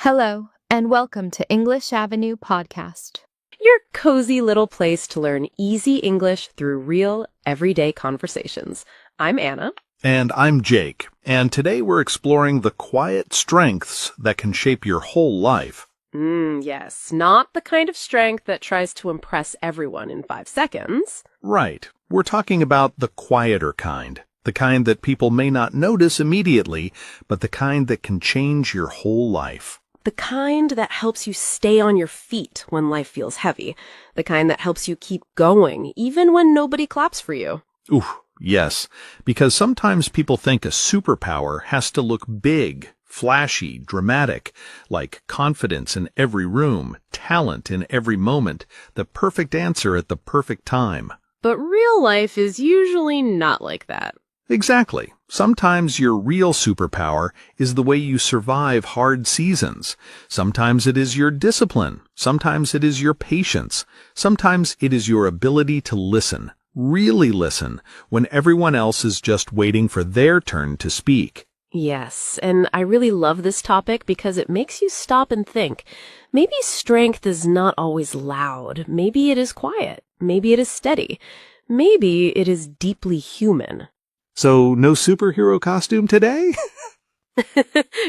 Hello, and welcome to English Avenue Podcast. Your cozy little place to learn easy English through real, everyday conversations. I'm Anna. And I'm Jake, and today we're exploring the quiet strengths that can shape your whole life. Yes, not the kind of strength that tries to impress everyone in 5 seconds. Right. We're talking about the quieter kind, the kind that people may not notice immediately, but the kind that can change your whole life. The kind that helps you stay on your feet when life feels heavy. The kind that helps you keep going, even when nobody claps for you. Ooh, yes, because sometimes people think a superpower has to look big, flashy, dramatic, like confidence in every room, talent in every moment, the perfect answer at the perfect time. But real life is usually not like that. Exactly. Sometimes your real superpower is the way you survive hard seasons. Sometimes it is your discipline. Sometimes it is your patience. Sometimes it is your ability to listen, really listen, when everyone else is just waiting for their turn to speak. Yes, and I really love this topic because it makes you stop and think. Maybe strength is not always loud. Maybe it is quiet. Maybe it is steady. Maybe it is deeply human. So, no superhero costume today?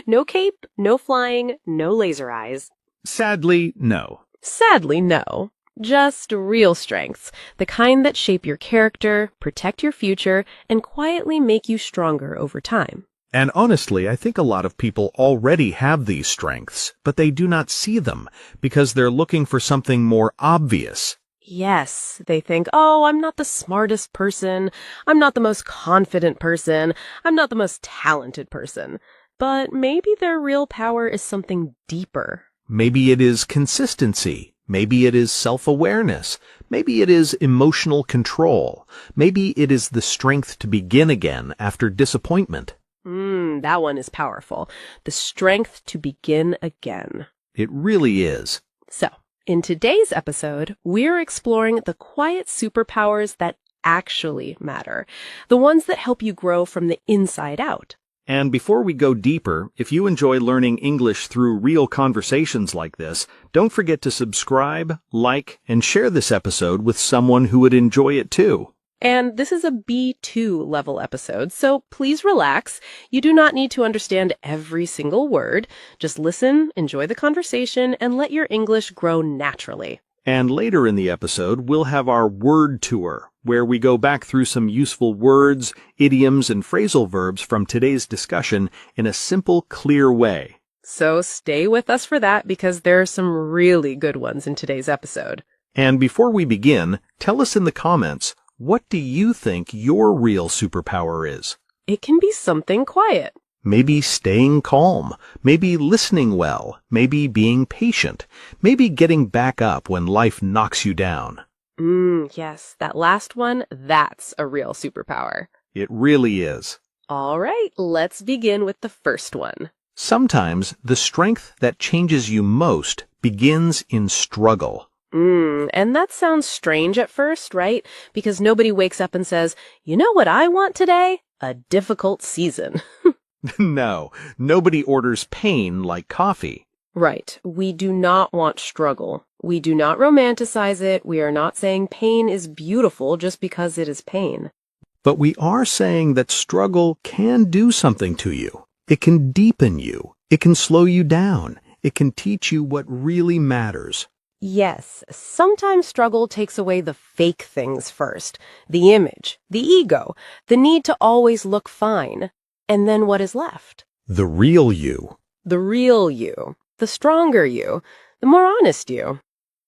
No cape, no flying, no laser eyes. Sadly, no. Sadly, no. Just real strengths, the kind that shape your character, protect your future, and quietly make you stronger over time. And honestly, I think a lot of people already have these strengths, but they do not see them because they're looking for something more obvious. Yes, they think, oh, I'm not the smartest person, I'm not the most confident person, I'm not the most talented person. But maybe their real power is something deeper. Maybe it is consistency. Maybe it is self-awareness. Maybe it is emotional control. Maybe it is the strength to begin again after disappointment. That one is powerful. The strength to begin again. It really is. So, in today's episode, we're exploring the quiet superpowers that actually matter, the ones that help you grow from the inside out. And before we go deeper, if you enjoy learning English through real conversations like this, don't forget to subscribe, like, and share this episode with someone who would enjoy it too. And this is a B2 level episode, so please relax. You do not need to understand every single word. Just listen, enjoy the conversation, and let your English grow naturally. And later in the episode, we'll have our word tour, where we go back through some useful words, idioms, and phrasal verbs from today's discussion in a simple, clear way. So stay with us for that because there are some really good ones in today's episode. And before we begin, tell us in the comments, what do you think your real superpower is? It can be something quiet. Maybe staying calm, maybe listening well, maybe being patient, maybe getting back up when life knocks you down. Yes, that last one, that's a real superpower. It really is. All right, let's begin with the first one. Sometimes the strength that changes you most begins in struggle. And that sounds strange at first, right? Because nobody wakes up and says, you know what I want today? A difficult season. No, nobody orders pain like coffee. Right. We do not want struggle. We do not romanticize it. We are not saying pain is beautiful just because it is pain. But we are saying that struggle can do something to you. It can deepen you. It can slow you down. It can teach you what really matters. Yes, sometimes struggle takes away the fake things first. The image, the ego, the need to always look fine. And then what is left? The real you. The real you. The stronger you. The more honest you.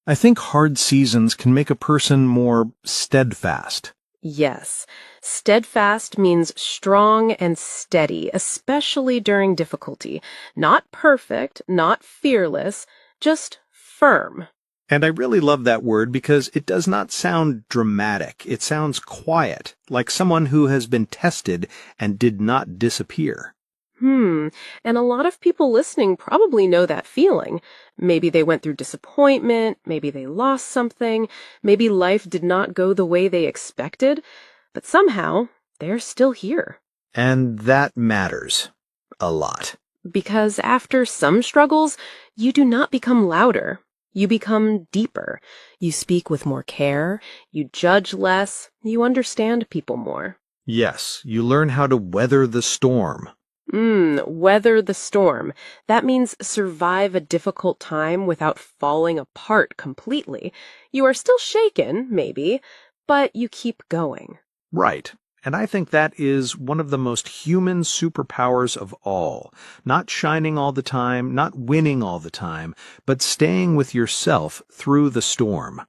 I think hard seasons can make a person more steadfast. Yes. Steadfast means strong and steady, especially during difficulty. Not perfect, not fearless, just firm. And I really love that word because it does not sound dramatic. It sounds quiet, like someone who has been tested and did not disappear. And a lot of people listening probably know that feeling. Maybe they went through disappointment, maybe they lost something, maybe life did not go the way they expected, but somehow they're still here. And that matters a lot. Because after some struggles, you do not become louder. You become deeper. You speak with more care. You judge less. You understand people more. Yes, you learn how to weather the storm. Weather the storm. That means survive a difficult time without falling apart completely. You are still shaken, maybe, but you keep going. Right. And I think that is one of the most human superpowers of all. Not shining all the time, not winning all the time, but staying with yourself through the storm.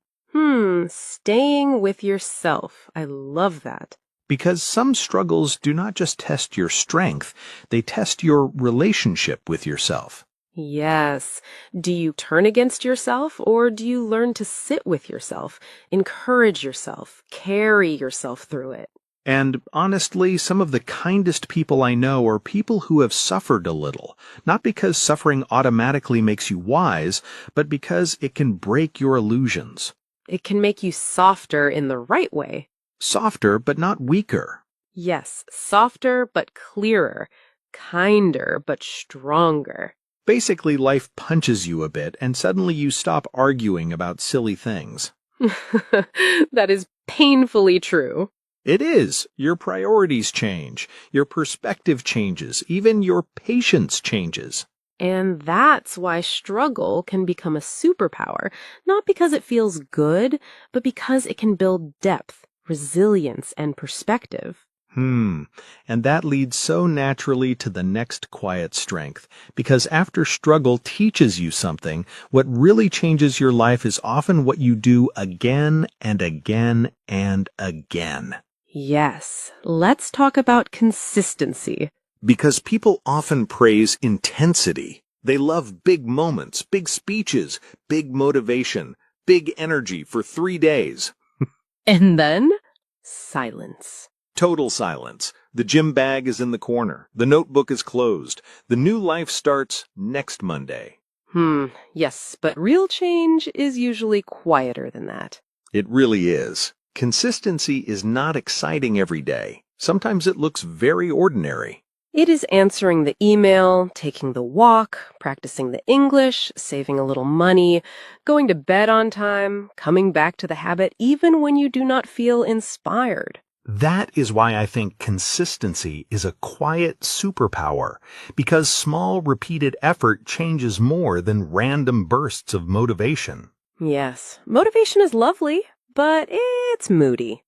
Staying with yourself. I love that. Because some struggles do not just test your strength, they test your relationship with yourself. Yes. Do you turn against yourself, or do you learn to sit with yourself, encourage yourself, carry yourself through it? And honestly, some of the kindest people I know are people who have suffered a little, not because suffering automatically makes you wise, but because it can break your illusions. It can make you softer in the right way. Softer, but not weaker. Yes, softer but clearer, kinder but stronger. Basically, life punches you a bit, and suddenly you stop arguing about silly things. That is painfully true. It is. Your priorities change. Your perspective changes. Even your patience changes. And that's why struggle can become a superpower, not because it feels good, but because it can build depth, resilience, and perspective. And that leads so naturally to the next quiet strength, because after struggle teaches you something, what really changes your life is often what you do again and again and again. Yes, let's talk about consistency. Because people often praise intensity. They love big moments, big speeches, big motivation, big energy for 3 days. And then, silence. Total silence. The gym bag is in the corner. The notebook is closed. The new life starts next Monday. Yes, but real change is usually quieter than that. It really is. Consistency is not exciting every day. Sometimes it looks very ordinary. It is answering the email, taking the walk, practicing the English, saving a little money, going to bed on time, coming back to the habit even when you do not feel inspired. That is why I think consistency is a quiet superpower, because small repeated effort changes more than random bursts of motivation. Yes, motivation is lovely, but it's moody.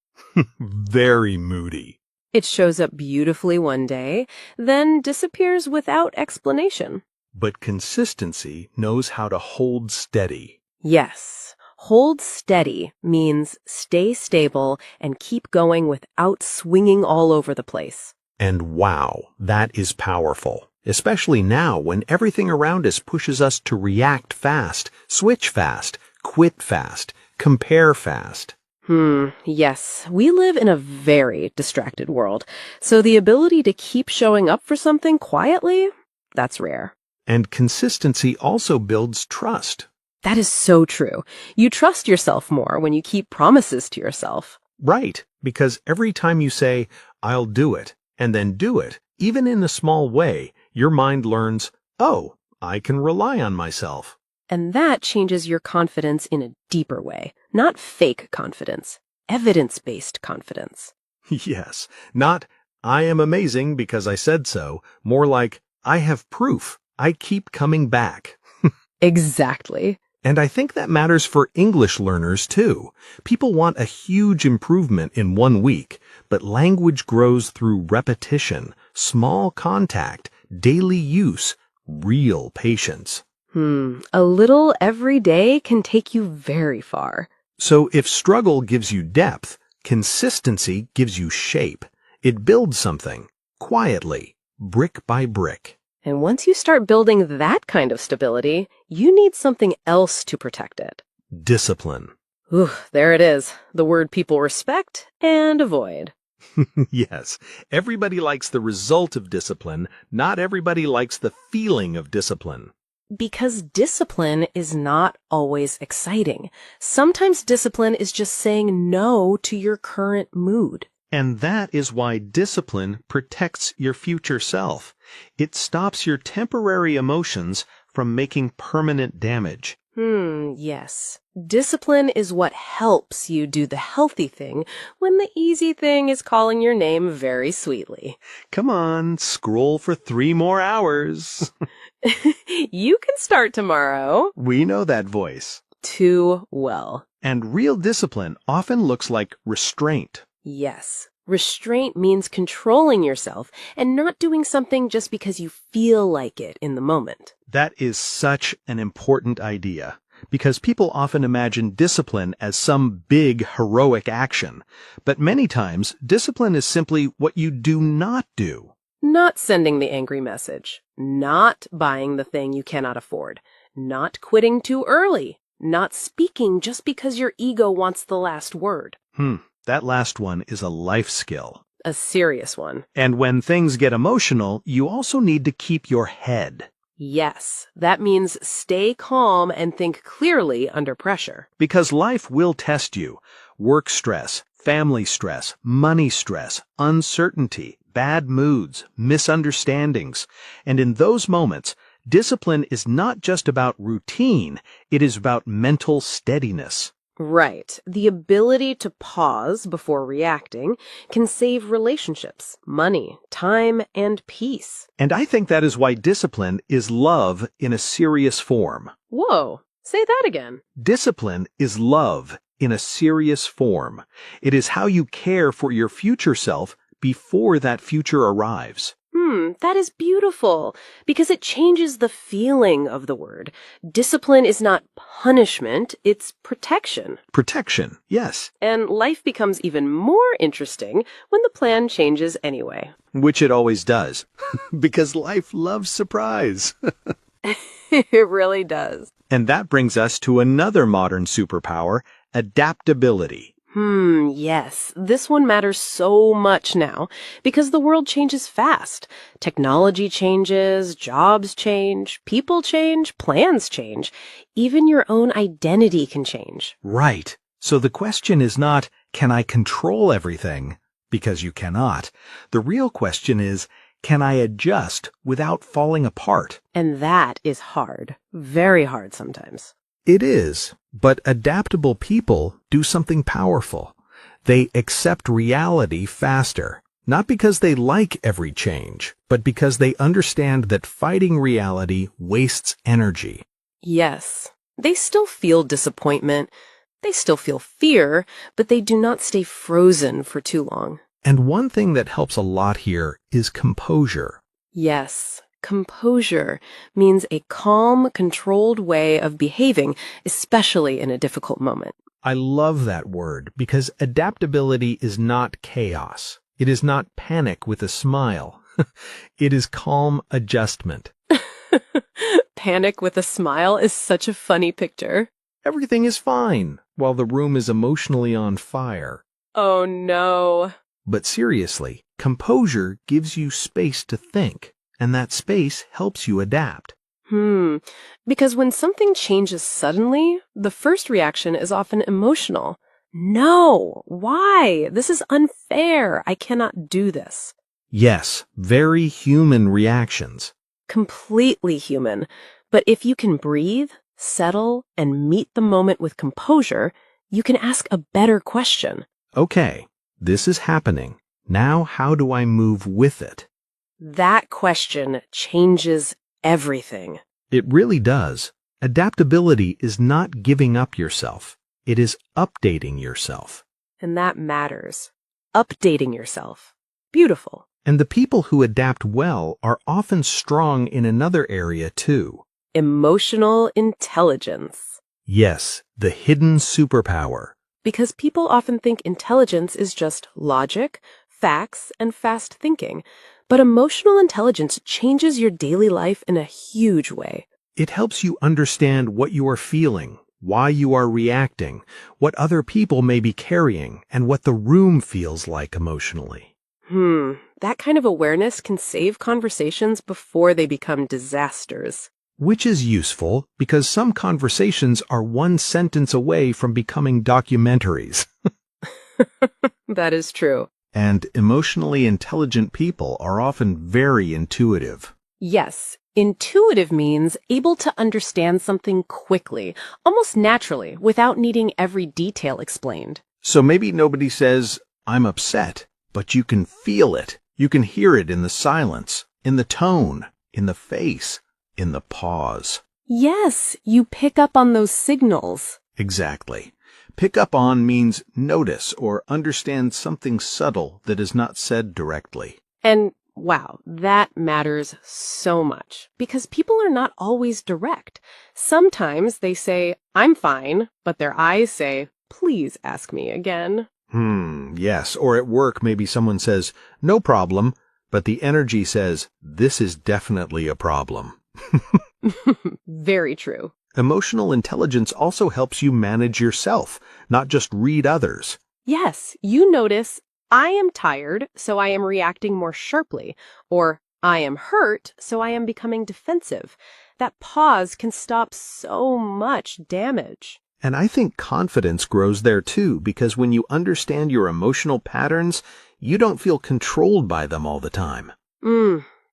Very moody. It shows up beautifully one day, then disappears without explanation. But consistency knows how to hold steady. Yes, hold steady means stay stable and keep going without swinging all over the place. And wow, that is powerful. Especially now when everything around us pushes us to react fast, switch fast, quit fast, compare fast. Yes, we live in a very distracted world, so the ability to keep showing up for something quietly, that's rare. And consistency also builds trust. That is so true. You trust yourself more when you keep promises to yourself. Right, because every time you say, I'll do it, and then do it, even in a small way, your mind learns, oh, I can rely on myself. And that changes your confidence in a deeper way. Not fake confidence, evidence-based confidence. Yes, not, I am amazing because I said so, more like, I have proof. I keep coming back. Exactly. And I think that matters for English learners too. People want a huge improvement in 1 week, but language grows through repetition, small contact, daily use, real patience. A little every day can take you very far. So if struggle gives you depth, consistency gives you shape. It builds something, quietly, brick by brick. And once you start building that kind of stability, you need something else to protect it. Discipline. Ooh, there it is. The word people respect and avoid. Yes, everybody likes the result of discipline. Not everybody likes the feeling of discipline. Because discipline is not always exciting. Sometimes discipline is just saying no to your current mood. And that is why discipline protects your future self. It stops your temporary emotions from making permanent damage. Yes. Discipline is what helps you do the healthy thing when the easy thing is calling your name very sweetly. Come on, scroll for 3 more hours. You can start tomorrow. We know that voice. Too well. And real discipline often looks like restraint. Yes. Restraint means controlling yourself and not doing something just because you feel like it in the moment. That is such an important idea, because people often imagine discipline as some big, heroic action. But many times, discipline is simply what you do not do. Not sending the angry message. Not buying the thing you cannot afford. Not quitting too early. Not speaking just because your ego wants the last word. That last one is a life skill. A serious one. And when things get emotional, you also need to keep your head. Yes, that means stay calm and think clearly under pressure. Because life will test you. Work stress, family stress, money stress, uncertainty, bad moods, misunderstandings. And in those moments, discipline is not just about routine, it is about mental steadiness. Right. The ability to pause before reacting can save relationships, money, time, and peace. And I think that is why discipline is love in a serious form. Whoa, say that again. Discipline is love in a serious form. It is how you care for your future self before that future arrives. That is beautiful, because it changes the feeling of the word. Discipline is not punishment, it's protection. Protection, yes. And life becomes even more interesting when the plan changes anyway. Which it always does, because life loves surprise. It really does. And that brings us to another modern superpower, adaptability. Yes. This one matters so much now because the world changes fast. Technology changes, jobs change, people change, plans change. Even your own identity can change. Right. So the question is not, can I control everything? Because you cannot. The real question is, can I adjust without falling apart? And that is hard. Very hard sometimes. It is, but adaptable people do something powerful. They accept reality faster, not because they like every change, but because they understand that fighting reality wastes energy. Yes, they still feel disappointment. They still feel fear, but they do not stay frozen for too long. And one thing that helps a lot here is composure. Yes. Composure means a calm, controlled way of behaving, especially in a difficult moment. I love that word because adaptability is not chaos. It is not panic with a smile. It is calm adjustment. Panic with a smile is such a funny picture. Everything is fine while the room is emotionally on fire. Oh no. But seriously, composure gives you space to think. And that space helps you adapt. Because when something changes suddenly, the first reaction is often emotional. No, why? This is unfair. I cannot do this. Yes, very human reactions. Completely human. But if you can breathe, settle, and meet the moment with composure, you can ask a better question. Okay, this is happening. Now how do I move with it? That question changes everything. It really does. Adaptability is not giving up yourself. It is updating yourself. And that matters. Updating yourself. Beautiful. And the people who adapt well are often strong in another area too. Emotional intelligence. Yes, the hidden superpower. Because people often think intelligence is just logic, facts, and fast thinking. But emotional intelligence changes your daily life in a huge way. It helps you understand what you are feeling, why you are reacting, what other people may be carrying, and what the room feels like emotionally. That kind of awareness can save conversations before they become disasters. Which is useful because some conversations are one sentence away from becoming documentaries. That is true. And emotionally intelligent people are often very intuitive. Yes, intuitive means able to understand something quickly, almost naturally, without needing every detail explained. So maybe nobody says, "I'm upset," but you can feel it. You can hear it in the silence, in the tone, in the face, in the pause. Yes, you pick up on those signals. Exactly. Pick up on means notice or understand something subtle that is not said directly. And wow, that matters so much because people are not always direct. Sometimes they say, "I'm fine," but their eyes say, "Please ask me again." Yes. Or at work, maybe someone says, "No problem," but the energy says, "This is definitely a problem." Very true. Emotional intelligence also helps you manage yourself, not just read others. Yes, you notice, "I am tired, so I am reacting more sharply," or "I am hurt, so I am becoming defensive." That pause can stop so much damage. And I think confidence grows there too, because when you understand your emotional patterns, you don't feel controlled by them all the time.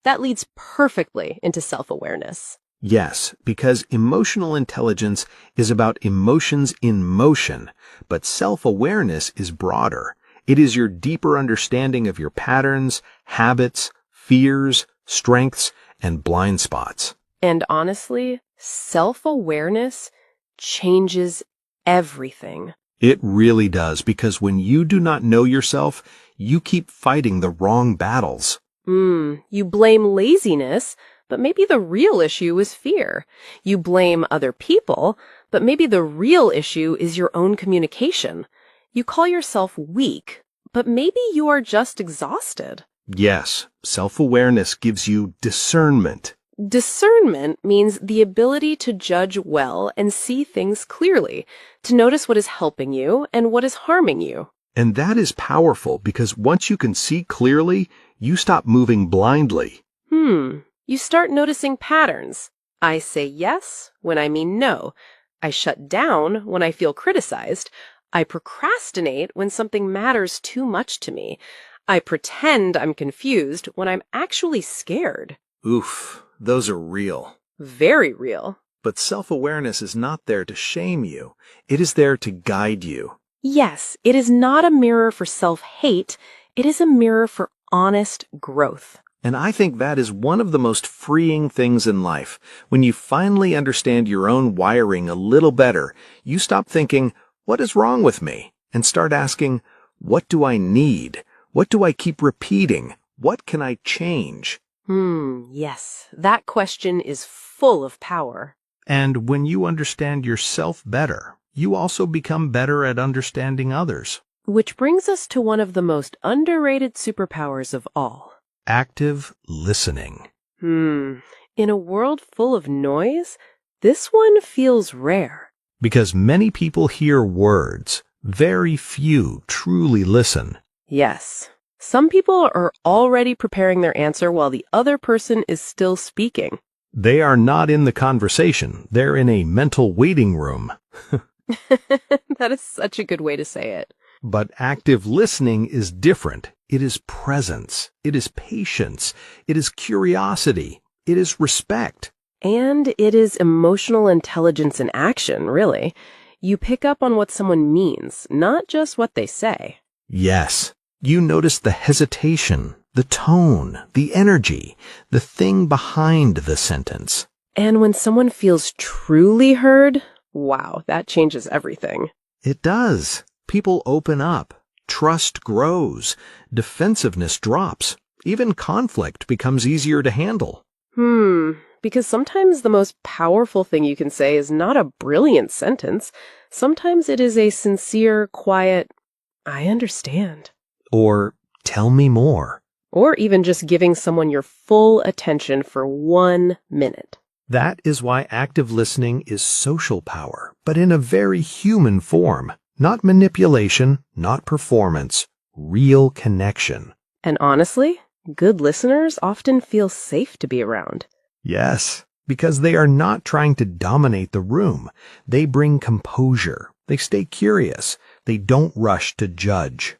That leads perfectly into self-awareness. Yes, because emotional intelligence is about emotions in motion, but self-awareness is broader. It is your deeper understanding of your patterns, habits, fears, strengths, and blind spots. And honestly, self-awareness changes everything. It really does, because when you do not know yourself, you keep fighting the wrong battles. You blame laziness, but maybe the real issue is fear. You blame other people, but maybe the real issue is your own communication. You call yourself weak, but maybe you are just exhausted. Yes, self-awareness gives you discernment. Discernment means the ability to judge well and see things clearly, to notice what is helping you and what is harming you. And that is powerful because once you can see clearly, you stop moving blindly. You start noticing patterns. I say yes when I mean no. I shut down when I feel criticized. I procrastinate when something matters too much to me. I pretend I'm confused when I'm actually scared. Oof, those are real. Very real. But self-awareness is not there to shame you. It is there to guide you. Yes, it is not a mirror for self-hate. It is a mirror for honest growth. And I think that is one of the most freeing things in life. When you finally understand your own wiring a little better, you stop thinking, "What is wrong with me?" and start asking, "What do I need? What do I keep repeating? What can I change?" Yes, that question is full of power. And when you understand yourself better, you also become better at understanding others. Which brings us to one of the most underrated superpowers of all. Active listening. In a world full of noise, this one feels rare. Because many people hear words, very few truly listen. Yes. Some people are already preparing their answer while the other person is still speaking. They are not in the conversation. They're in a mental waiting room. That is such a good way to say it. But active listening is different. It is presence. It is patience. It is curiosity. It is respect. And it is emotional intelligence in action, really. You pick up on what someone means, not just what they say. Yes. You notice the hesitation, the tone, the energy, the thing behind the sentence. And when someone feels truly heard, wow, that changes everything. It does. People open up. Trust grows. Defensiveness drops. Even conflict becomes easier to handle. Because sometimes the most powerful thing you can say is not a brilliant sentence. Sometimes it is a sincere, quiet, "I understand." Or, "Tell me more." Or even just giving someone your full attention for 1 minute. That is why active listening is social power, but in a very human form. Not manipulation, not performance, real connection. And honestly, good listeners often feel safe to be around. Yes, because they are not trying to dominate the room. They bring composure. They stay curious. They don't rush to judge.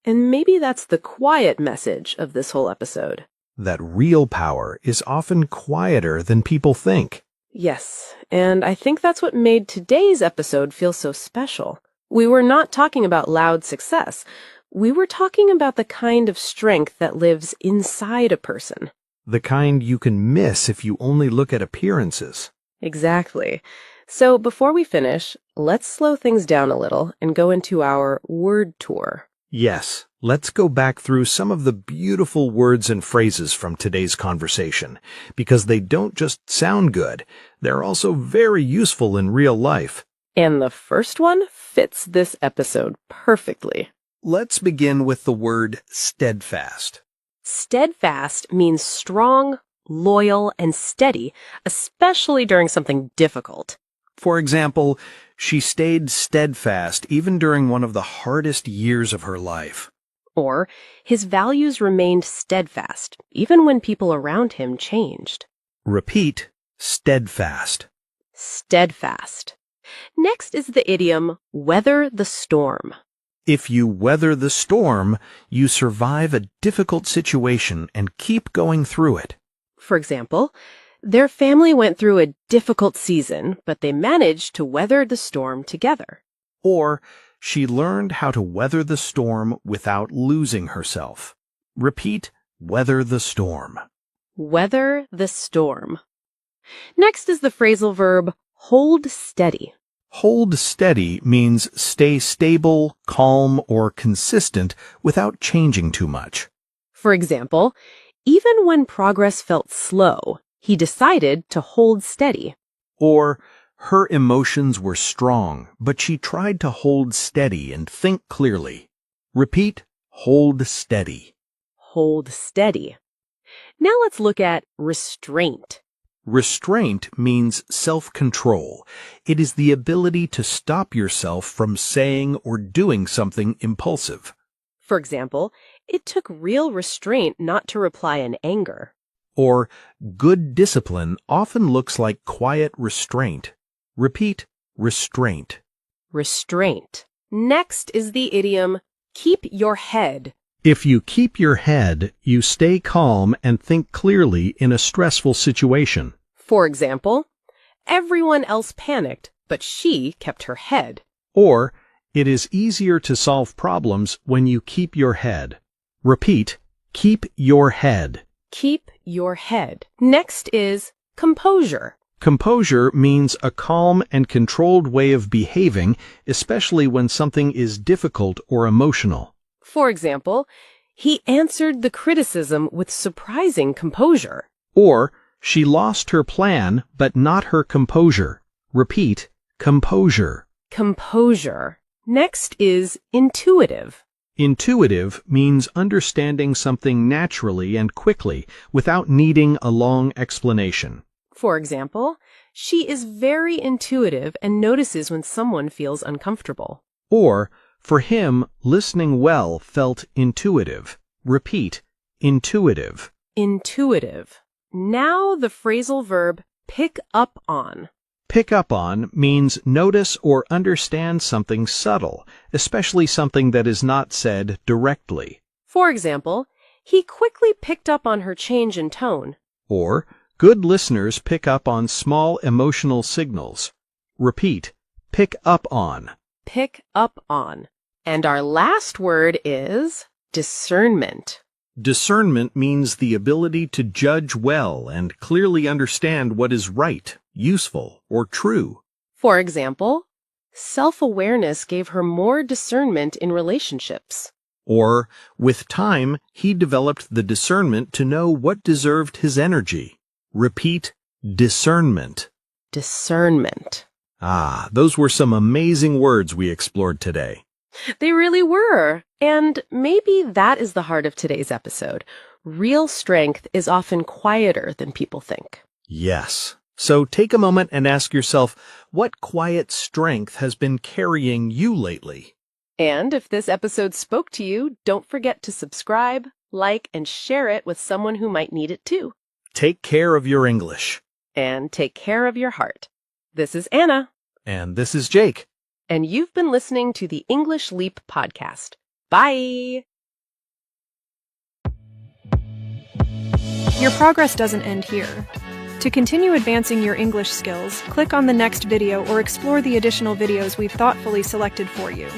And maybe that's the quiet message of this whole episode. That real power is often quieter than people think. Yes, and I think that's what made today's episode feel so special. We were not talking about loud success. We were talking about the kind of strength that lives inside a person. The kind you can miss if you only look at appearances. Exactly. So before we finish, let's slow things down a little and go into our word tour. Yes, let's go back through some of the beautiful words and phrases from today's conversation, because they don't just sound good, they're also very useful in real life. And the first one fits this episode perfectly. Let's begin with the word steadfast. Steadfast means strong, loyal, and steady, especially during something difficult. For example, she stayed steadfast even during one of the hardest years of her life. Or, his values remained steadfast, even when people around him changed. Repeat, steadfast. Steadfast. Next is the idiom, weather the storm. If you weather the storm, you survive a difficult situation and keep going through it. For example, their family went through a difficult season, but they managed to weather the storm together. Or, she learned how to weather the storm without losing herself. Repeat, weather the storm. Weather the storm. Next is the phrasal verb, hold steady. Hold steady means stay stable, calm, or consistent without changing too much. For example, even when progress felt slow, he decided to hold steady. Or, her emotions were strong, but she tried to hold steady and think clearly. Repeat, hold steady. Hold steady. Now let's look at restraint. Restraint means self-control. It is the ability to stop yourself from saying or doing something impulsive. For example, it took real restraint not to reply in anger. Or, good discipline often looks like quiet restraint. Repeat, restraint. Restraint. Next is the idiom, keep your head. If you keep your head, you stay calm and think clearly in a stressful situation. For example, everyone else panicked, but she kept her head. Or, it is easier to solve problems when you keep your head. Repeat, keep your head. Keep your head. Next is composure. Composure means a calm and controlled way of behaving, especially when something is difficult or emotional. For example, he answered the criticism with surprising composure. Or, she lost her plan but not her composure. Repeat, composure. Composure. Next is intuitive. Intuitive means understanding something naturally and quickly without needing a long explanation. For example, she is very intuitive and notices when someone feels uncomfortable. Or, for him, listening well felt intuitive. Repeat, intuitive. Intuitive. Now the phrasal verb pick up on. Pick up on means notice or understand something subtle, especially something that is not said directly. For example, he quickly picked up on her change in tone. Or, good listeners pick up on small emotional signals. Repeat, pick up on. Pick up on. And our last word is discernment. Discernment means the ability to judge well and clearly understand what is right, useful, or true. For example, self-awareness gave her more discernment in relationships. Or, with time, he developed the discernment to know what deserved his energy. Repeat, discernment. Discernment. Ah, those were some amazing words we explored today. They really were. And maybe that is the heart of today's episode. Real strength is often quieter than people think. Yes. So take a moment and ask yourself, what quiet strength has been carrying you lately? And if this episode spoke to you, don't forget to subscribe, like, and share it with someone who might need it too. Take care of your English. And take care of your heart. This is Anna. And this is Jake. And you've been listening to the English Leap podcast. Bye! Your progress doesn't end here. To continue advancing your English skills, click on the next video or explore the additional videos we've thoughtfully selected for you.